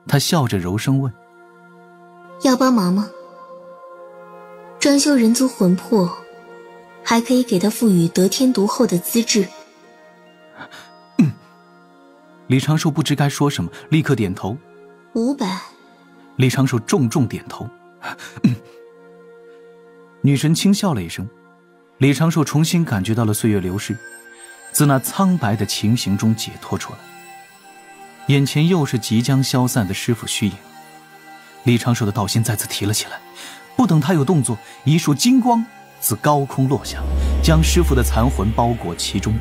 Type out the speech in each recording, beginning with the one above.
他笑着柔声问：要帮忙吗？专修人族魂魄，还可以给他赋予得天独厚的资质。李长寿不知该说什么，立刻点头。500。李长寿重重点头。女神轻笑了一声，李长寿重新感觉到了岁月流逝，自那苍白的情形中解脱出来。眼前又是即将消散的师傅虚影，李长寿的道心再次提了起来。不等他有动作，一束金光自高空落下，将师傅的残魂包裹其中。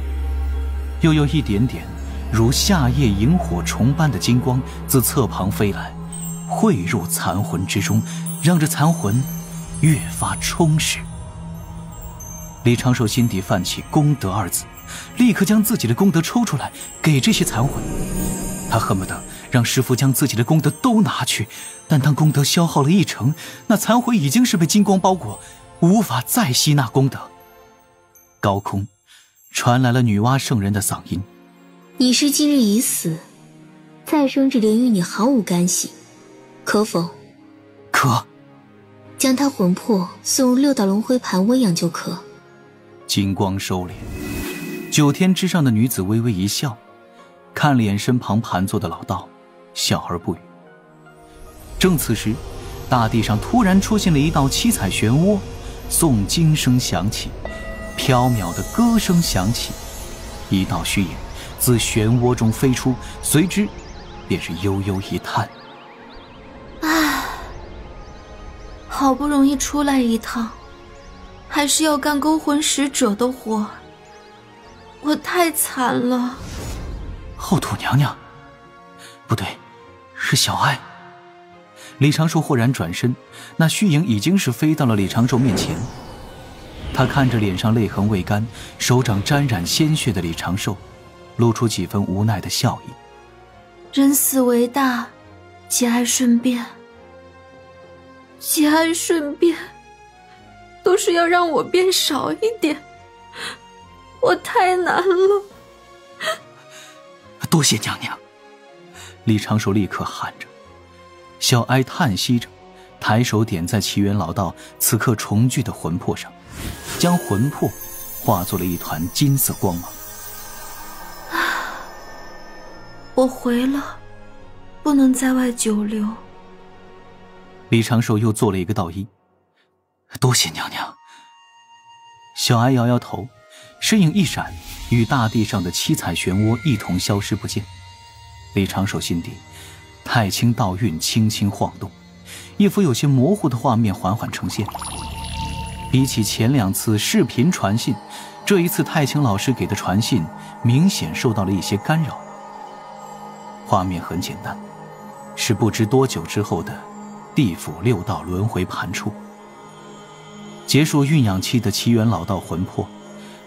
又有一点点如夏夜萤火虫般的金光自侧旁飞来，汇入残魂之中，让这残魂越发充实。李长寿心底泛起功德二字，立刻将自己的功德抽出来给这些残魂。他恨不得让师父将自己的功德都拿去，但当功德消耗了1成，那残魂已经是被金光包裹，无法再吸纳功德。高空传来了女娲圣人的嗓音：你是今日已死，再生之灵与你毫无干系，可否？可。将他魂魄送入6道轮回盘温养就可。金光收敛，9天之上的女子微微一笑，看脸身旁盘坐的老道，笑而不语。正此时，大地上突然出现了一道七彩漩涡，诵经声响起，飘渺的歌声响起，一道虚影自漩涡中飞出，随之便是悠悠一叹：唉，好不容易出来一趟，还是要干勾魂使者的活，我太惨了。后土娘娘，不对，是小爱。李长寿豁然转身，那虚影已经是飞到了李长寿面前。他看着脸上泪痕未干、手掌沾染鲜血的李长寿，露出几分无奈的笑意。人死为大，节哀顺变。节哀顺变，都是要让我变少一点，我太难了。多谢娘娘。李长寿立刻喊着。小哀叹息着，抬手点在奇缘老道此刻重聚的魂魄上，将魂魄化作了一团金色光芒。我回了，不能在外久留。李长寿又做了一个道揖，多谢娘娘。小哀摇摇头，身影一闪，与大地上的七彩漩涡一同消失不见。李长寿心底太清道韵轻轻晃动，一幅有些模糊的画面缓缓呈现。比起前2次视频传信，这一次太清老师给的传信明显受到了一些干扰。画面很简单，是不知多久之后的地府6道轮回盘处。结束酝养期的奇缘老道魂魄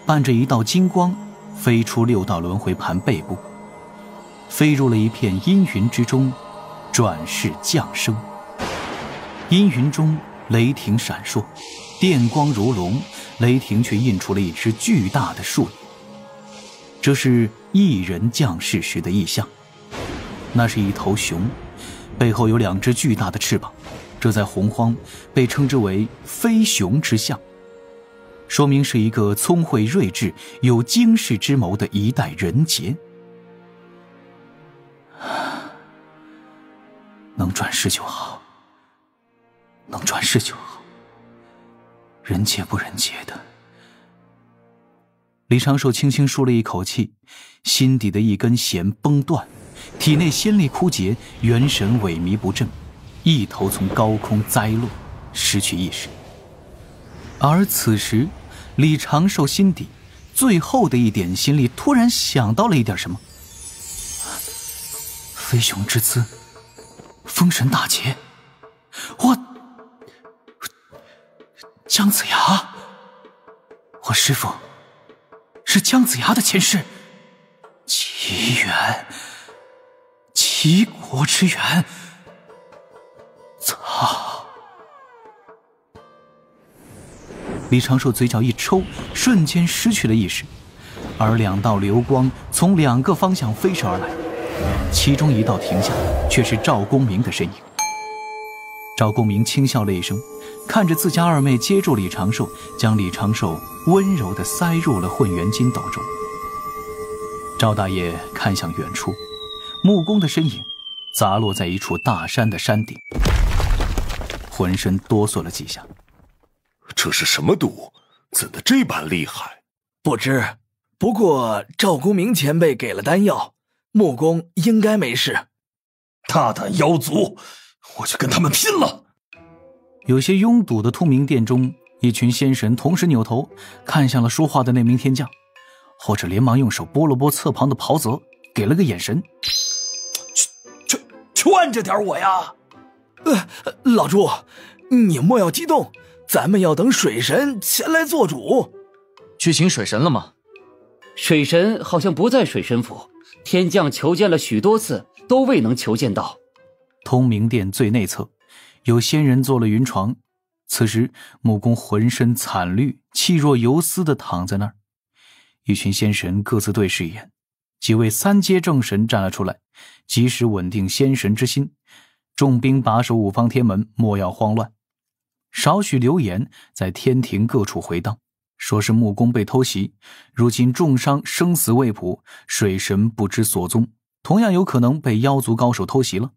伴着一道金光飞出6道轮回盘背部，飞入了一片阴云之中，转世降生。阴云中雷霆闪烁，电光如龙，雷霆却印出了一只巨大的树影。这是一人降世时的异象，那是一头熊，背后有2只巨大的翅膀，这在洪荒被称之为飞熊之象，说明是一个聪慧睿智、有惊世之谋的一代人杰。能转世就好，能转世就好，人杰不人杰的。李长寿轻轻舒了一口气，心底的一根弦崩断，体内仙力枯竭，元神萎靡不振，一头从高空栽落，失去意识。而此时李长寿心底最后的一点心力突然想到了一点什么。飞熊之姿，封神大劫，姜子牙，我师父是姜子牙的前世，奇缘，齐国之缘。操！李长寿嘴角一抽，瞬间失去了意识，而2道流光从2个方向飞射而来，其中一道停下，却是赵公明的身影。赵公明轻笑了一声，看着自家二妹接住李长寿，将李长寿温柔地塞入了混元金斗中。赵大爷看向远处，木工的身影砸落在一处大山的山顶，浑身哆嗦了几下。这是什么毒？怎的这般厉害？不知，不过赵公明前辈给了丹药，木工应该没事。大胆妖族，我就跟他们拼了！有些拥堵的通明殿中，一群仙神同时扭头看向了说话的那名天将，后者连忙用手拨了拨侧旁的袍泽，给了个眼神。劝着点我呀！老朱，你莫要激动，咱们要等水神前来做主。去请水神了吗？水神好像不在水神府，天将求见了许多次，都未能求见到。通明殿最内侧，有仙人做了云床。此时木工浑身惨绿，气若游丝地躺在那儿。一群仙神各自对视一眼，几位三阶正神站了出来，及时稳定仙神之心。重兵把守五方天门，莫要慌乱。少许流言在天庭各处回荡，说是木工被偷袭，如今重伤，生死未卜，水神不知所踪，同样有可能被妖族高手偷袭了。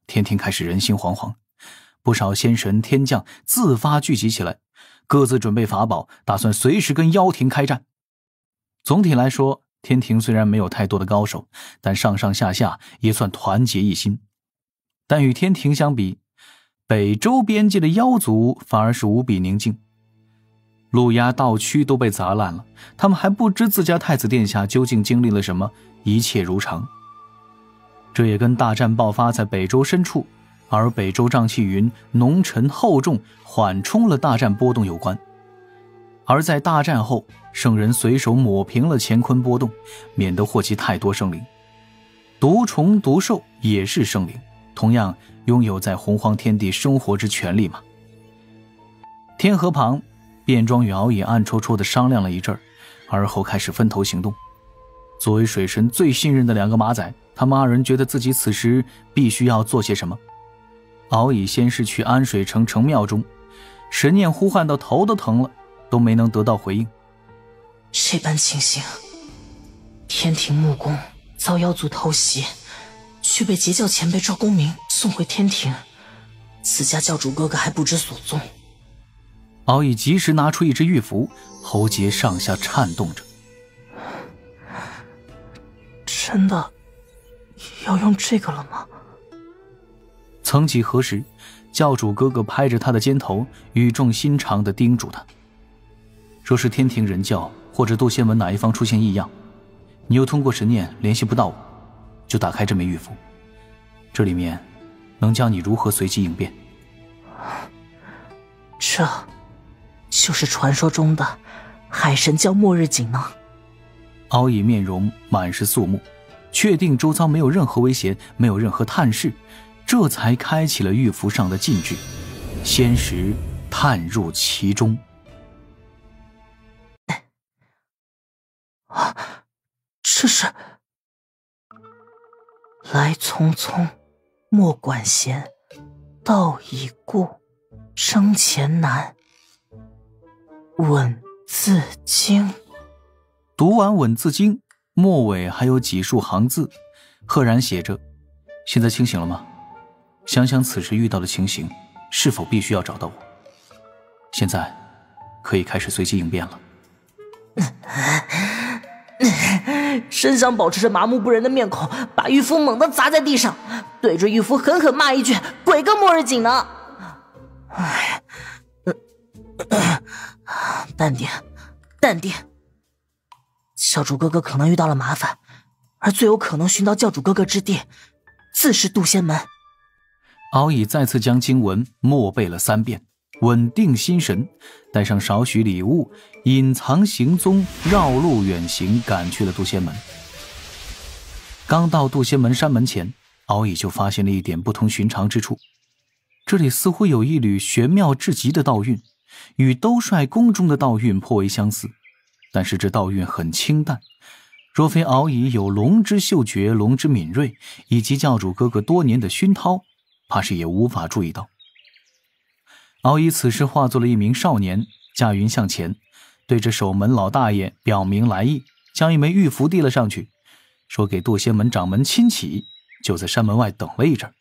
天庭开始人心惶惶，不少仙神天将自发聚集起来，各自准备法宝，打算随时跟妖庭开战。总体来说，天庭虽然没有太多的高手，但上上下下也算团结一心。但与天庭相比，北周边界的妖族反而是无比宁静。路牙道区都被砸烂了，他们还不知自家太子殿下究竟经历了什么，一切如常。这也跟大战爆发在北周深处，而北周瘴气云浓沉厚重，缓冲了大战波动有关。而在大战后，圣人随手抹平了乾坤波动，免得祸及太多生灵。毒虫毒兽也是生灵，同样拥有在洪荒天地生活之权利嘛。天河旁，卞庄与敖乙暗戳戳地商量了一阵，而后开始分头行动。作为水神最信任的两个马仔，他们二人觉得自己此时必须要做些什么。敖乙先是去安水城城庙中，神念呼唤到头都疼了，都没能得到回应。这般情形，天庭木工遭妖族偷袭，却被截教前辈赵公明送回天庭，自家教主哥哥还不知所踪。敖乙及时拿出一只玉符，喉结上下颤动着。真的要用这个了吗？曾几何时，教主哥哥拍着他的肩头，语重心长地叮嘱他，若是天庭人教或者渡仙门哪一方出现异样，你又通过神念联系不到我，就打开这枚玉符，这里面能教你如何随机应变。这就是传说中的海神教末日锦囊。敖乙面容满是肃穆，确定周遭没有任何危险，没有任何探视，这才开启了玉符上的禁制，仙石探入其中。这是来匆匆，莫管闲，道已故，生前难，稳字经。读完稳字经，末尾还有几数行字，赫然写着：现在清醒了吗？想想此时遇到的情形，是否必须要找到我？现在可以开始随机应变了。真想保持着麻木不仁的面孔，把玉符猛地砸在地上，对着玉符狠狠骂一句：鬼个末日锦囊！淡定，淡定。教主哥哥可能遇到了麻烦，而最有可能寻到教主哥哥之地，自是渡仙门。敖乙再次将经文默背了3遍，稳定心神，带上少许礼物，隐藏行踪，绕路远行，赶去了渡仙门。刚到渡仙门山门前，敖乙就发现了一点不同寻常之处，这里似乎有一缕玄妙至极的道韵，与兜率宫中的道韵颇为相似，但是这道韵很清淡，若非敖乙有龙之嗅觉、龙之敏锐，以及教主哥哥多年的熏陶，怕是也无法注意到。敖乙此时化作了一名少年，驾云向前，对着守门老大爷表明来意，将一枚玉符递了上去，说给渡仙门掌门亲启，就在山门外等了一阵。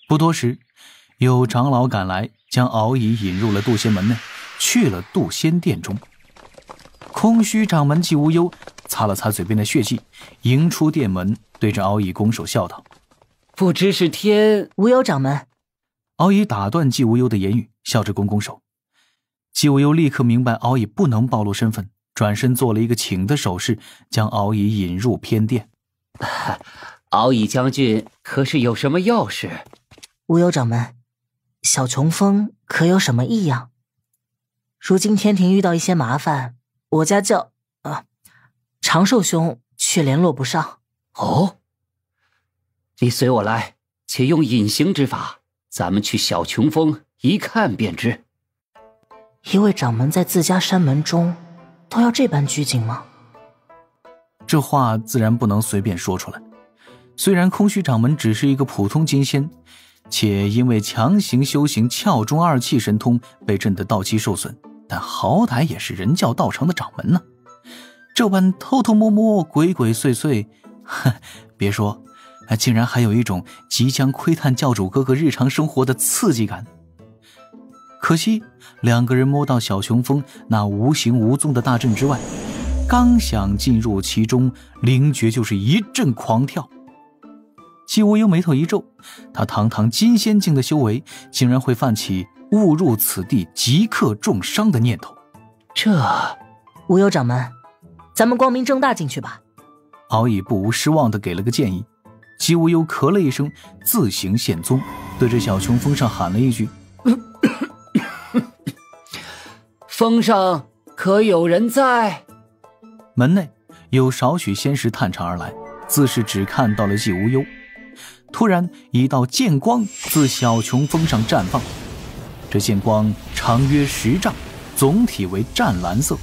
不多时，有长老赶来，将敖乙引入了渡仙门内，去了渡仙殿中。空虚掌门季无忧擦了擦嘴边的血迹，迎出殿门，对着敖乙拱手笑道：“不知是天……”无忧掌门。敖乙打断季无忧的言语，笑着拱拱手。季无忧立刻明白敖乙不能暴露身份，转身做了一个请的手势，将敖乙引入偏殿。敖乙将军可是有什么要事？无忧掌门，小琼峰可有什么异样？如今天庭遇到一些麻烦，我家长寿兄却联络不上。哦，你随我来，且用隐形之法，咱们去小琼峰一看便知。一位掌门在自家山门中都要这般拘谨吗？这话自然不能随便说出来。虽然空虚掌门只是一个普通金仙，且因为强行修行窍中二气神通被震得道基受损，但好歹也是人教道场的掌门呢。这般偷偷摸摸、鬼鬼祟祟，别说，竟然还有一种即将窥探教主哥哥日常生活的刺激感。可惜两个人摸到小琼峰那无形无踪的大阵之外，刚想进入其中，灵觉就是一阵狂跳。季无忧眉头一皱，他堂堂金仙境的修为，竟然会泛起误入此地即刻重伤的念头。无忧掌门，咱们光明正大进去吧。敖乙不无失望地给了个建议。季无忧咳了一声，自行现踪，对着小琼峰上喊了一句：“峰上可有人在？”门内有少许仙识探查而来，自是只看到了季无忧。突然一道剑光自小琼峰上绽放，这剑光长约10丈，总体为湛蓝色，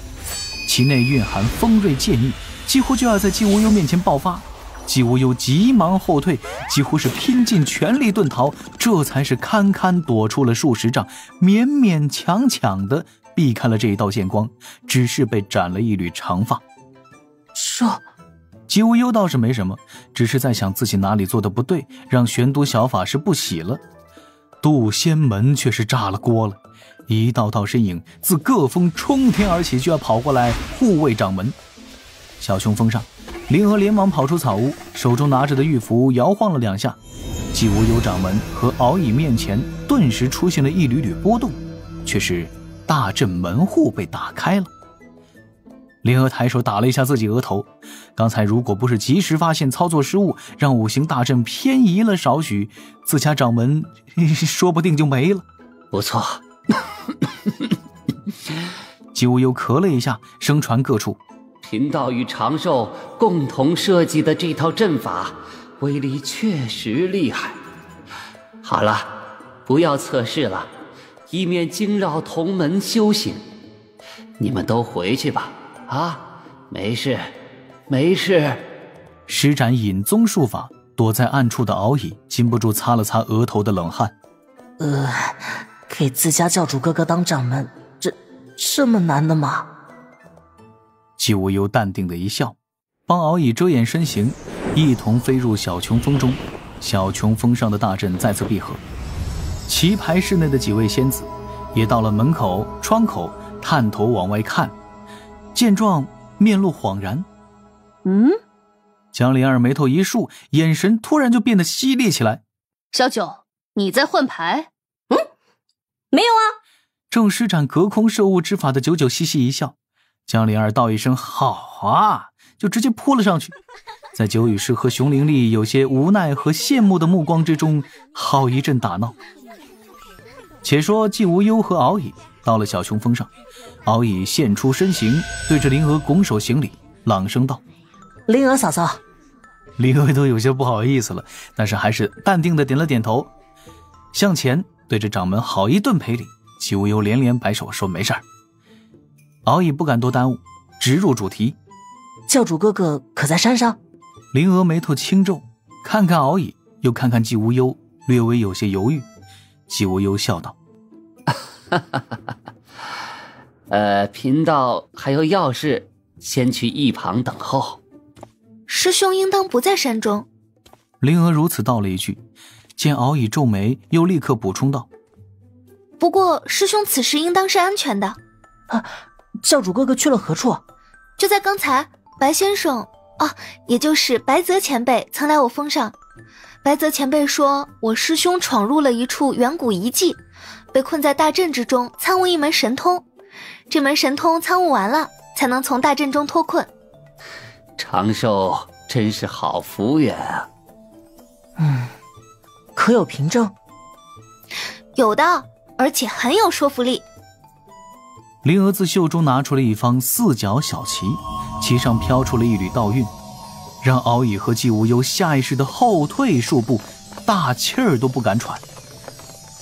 其内蕴含锋锐剑意，几乎就要在季无忧面前爆发。季无忧急忙后退，几乎是拼尽全力遁逃，这才是堪堪躲出了数十丈，勉勉强强地避开了这一道剑光，只是被斩了一缕长发。季无忧倒是没什么，只是在想自己哪里做的不对，让玄都小法师不喜了。渡仙门却是炸了锅了，一道道身影自各峰冲天而起，就要跑过来护卫掌门。小琼峰上，灵儿连忙跑出草屋，手中拿着的玉符摇晃了2下，季无忧掌门和敖乙面前顿时出现了一缕缕波动，却是大阵门户被打开了。灵儿抬手打了一下自己额头，刚才如果不是及时发现操作失误，让五行大阵偏移了少许，自家掌门说不定就没了。不错。季无忧咳了一下，声传各处：贫道与长寿共同设计的这套阵法威力确实厉害。好了，不要测试了，以免惊扰同门修行。你们都回去吧。没事没事。施展隐踪术法，躲在暗处的敖乙禁不住擦了擦额头的冷汗。给自家教主哥哥当掌门，这么难的吗？季无忧淡定的一笑，帮敖乙遮掩身形，一同飞入小琼峰中。小琼峰上的大阵再次闭合，棋牌室内的几位仙子也到了门口窗口，探头往外看，见状面露恍然。江灵儿眉头一竖，眼神突然就变得犀利起来。小九，你在换牌？没有啊。正施展隔空摄物之法的九九嘻嘻一笑，江灵儿道一声好啊，就直接扑了上去，在九羽师和熊灵力有些无奈和羡慕的目光之中，好一阵打闹。且说季无忧和敖乙到了小琼峰上，敖乙现出身形，对着灵儿拱手行礼，朗声道：灵儿嫂嫂。灵儿都有些不好意思了，但是还是淡定的点了点头，向前对着掌门好一顿赔礼。季无忧连连摆手说没事儿。敖乙不敢多耽误，直入主题。教主哥哥可在山上？灵娥眉头轻皱，看看敖乙，又看看季无忧，略微有些犹豫。季无忧笑道：贫道还有要事，先去一旁等候。师兄应当不在山中。灵娥如此道了一句，见敖乙皱眉，又立刻补充道：不过师兄此时应当是安全的。教主哥哥去了何处？就在刚才，白先生也就是白泽前辈曾来我峰上。白泽前辈说我师兄闯入了一处远古遗迹，被困在大阵之中，参悟一门神通。这门神通参悟完了，才能从大阵中脱困。长寿真是好福缘啊。可有凭证？有的，而且很有说服力。灵娥自袖中拿出了一方四角小旗，旗上飘出了一缕道韵，让敖乙和季无忧下意识地后退数步，大气儿都不敢喘。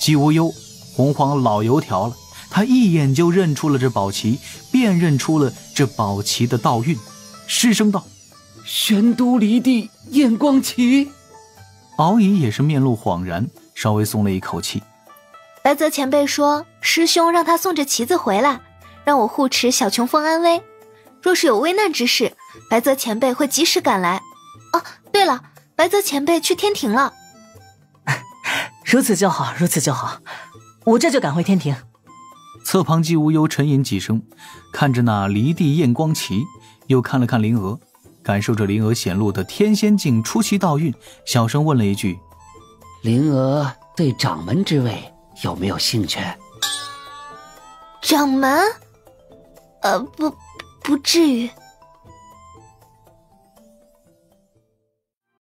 季无忧洪荒老油条了，他一眼就认出了这宝旗，辨认出了这宝旗的道韵，失声道：玄都离地验光旗。敖乙也是面露恍然，稍微松了一口气。白泽前辈说师兄让他送着旗子回来，让我护持小琼峰安危，若是有危难之事，白泽前辈会及时赶来。对了，白泽前辈去天庭了。如此就好，如此就好，我这就赶回天庭。侧旁季无忧沉吟几声，看着那离地验光旗，又看了看灵娥，感受着灵娥显露的天仙境出奇道韵，小声问了一句：灵娥对掌门之位有没有兴趣？掌门？不至于。